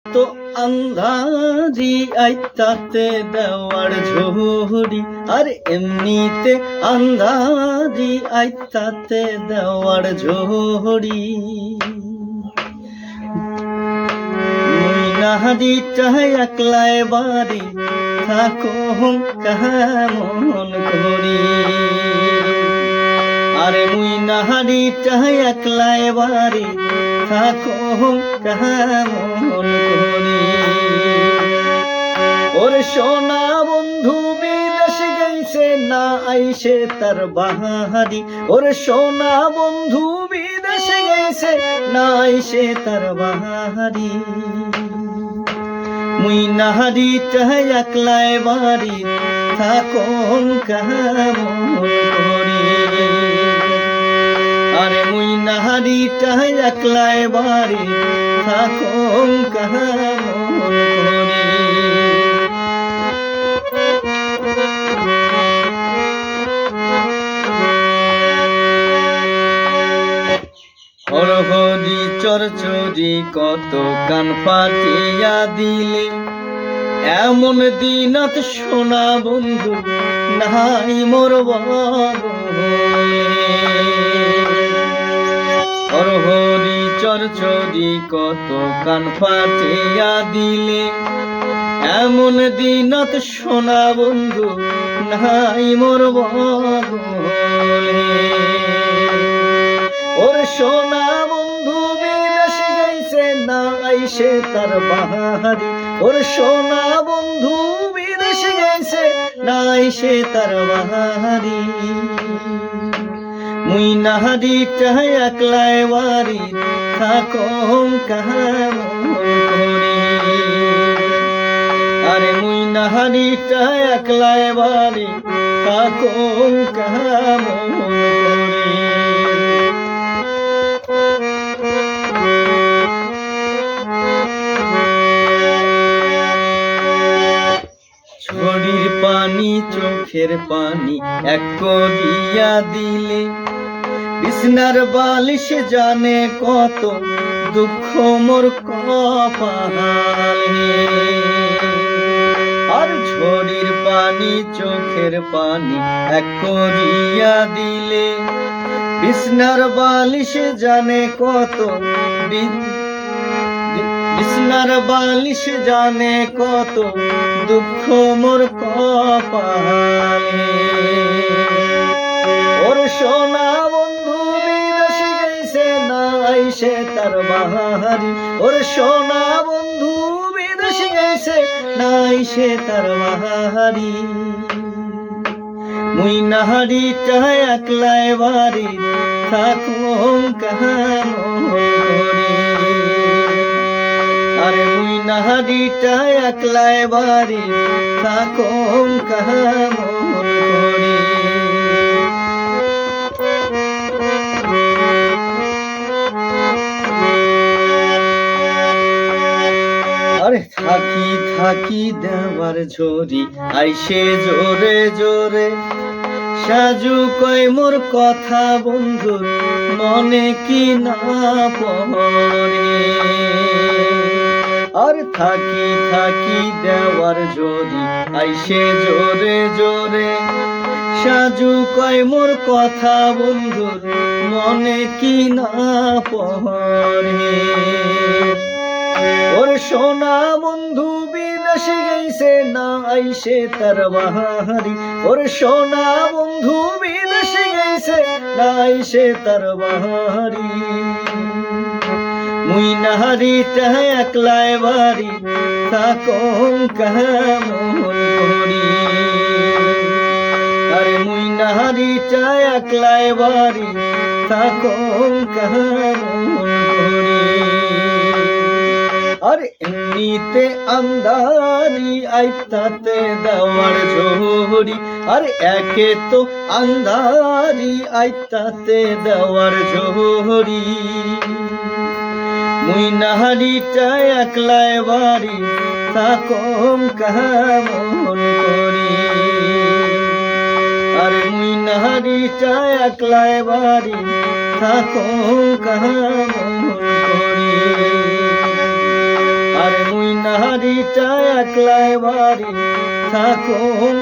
তো আন্ধারি আইতাতে দেওয়ার ঝুড়ি, আর এমনিতে আন্ধারি আইতাতে দেওয়ার ঝুড়ি। মুই নাহারি চাই একলাই বাড়ি থাকো কেমন করি। আরে মুই নাহারি চাই একলাই বাড়ি থাকো কেমন করি। ওরে সোনা বন্ধু বিদেশ গেছে না আইসে তার বাহারি। ওরে সোনা বন্ধু বিদেশ গেছে না আইসে তার বাহারি। মুই নাহারি চাই একলাই বাড়ি থাকো কেমন করি। আরে মুই নাহারি চাই একলাই বাড়ি থাকো কেমন করি। হরহরি চরচরি কত কান পাতিয়া দিলে, এমন দিনত সোনা বন্ধু নাই মোর বলে। হরহরি চরচরি কত কান পাতিয়া দিলে, এমন দিনত সোনা বন্ধু নাই মোর বলে। ওর সোনা বন্ধু বিদেশ গেছে না আইসে তার বাহারি। ওর সোনা বন্ধু বিদেশ গেছে না আইসে তার বাহারি। মুই নাহারি চাই একলাই বাড়ি থাকো কেমন করি। আরে মুই নাহারি চাই একলাই বাড়ি থাকো কেমন করি। ঝড়ির পানি চোখের পানি এক করিয়া দিলে, বিছনার বালিশ জানে কত দুঃখ মোর কপালে। আর ঝড়ির পানি চোখের পানি এক করিয়া দিলে, বিছনার বালিশ জানে কত বিছনার বালিশ জানে কত দুঃখ মোর কপালে। ওর সোনা বন্ধু বিদেশ গেছে না আইসে তার বাহারি। ওর সোনা বন্ধু বিদেশ গেছে না আইসে তার বাহারি। মুই নাহারি চাই একলাই বাড়ি থাকো কেমন করি। আরে মুই নাহারি চাই একলাই বাড়ি থাকো কেমন করি। আরে থাকি থাকি দেওয়ার ঝরি আইসে জোরে জোরে, সাজু কয় মোর কথা বন্ধু মনে কি না পড়ে। আর থাকি থাকি দেওয়ার ঝরি আইসে জোরে জোরে, সাজু কয় মোর কথা বন্ধু মনে কি না পড়ে। ওর সোনা বন্ধু বিদেশ গেছে না আইসে তার বাহারি। ওর সোনা বন্ধু বিদেশ গেছে না আইসে তার বাহারি। মুই নাহারি চাই একলাই বাড়ি থাকো কেমন করি। আরে মুই নাহারি চাই একলাই বাড়ি থাকো কেমন করি। আর এমনিতে আন্ধারি আইতাতে দেওয়ার ঝুড়ি, আর একে তো আন্ধারি আইতাতে দেওয়ার ঝুড়ি। মুই নাহারি চাই একলাই বাড়ি থাকো কেমন করি। আরে মুই নাহারি চাই একলাই বাড়ি থাকো কেমন করি। আরে মুই নাহারি চায় একলাই বাড়ি থাকুন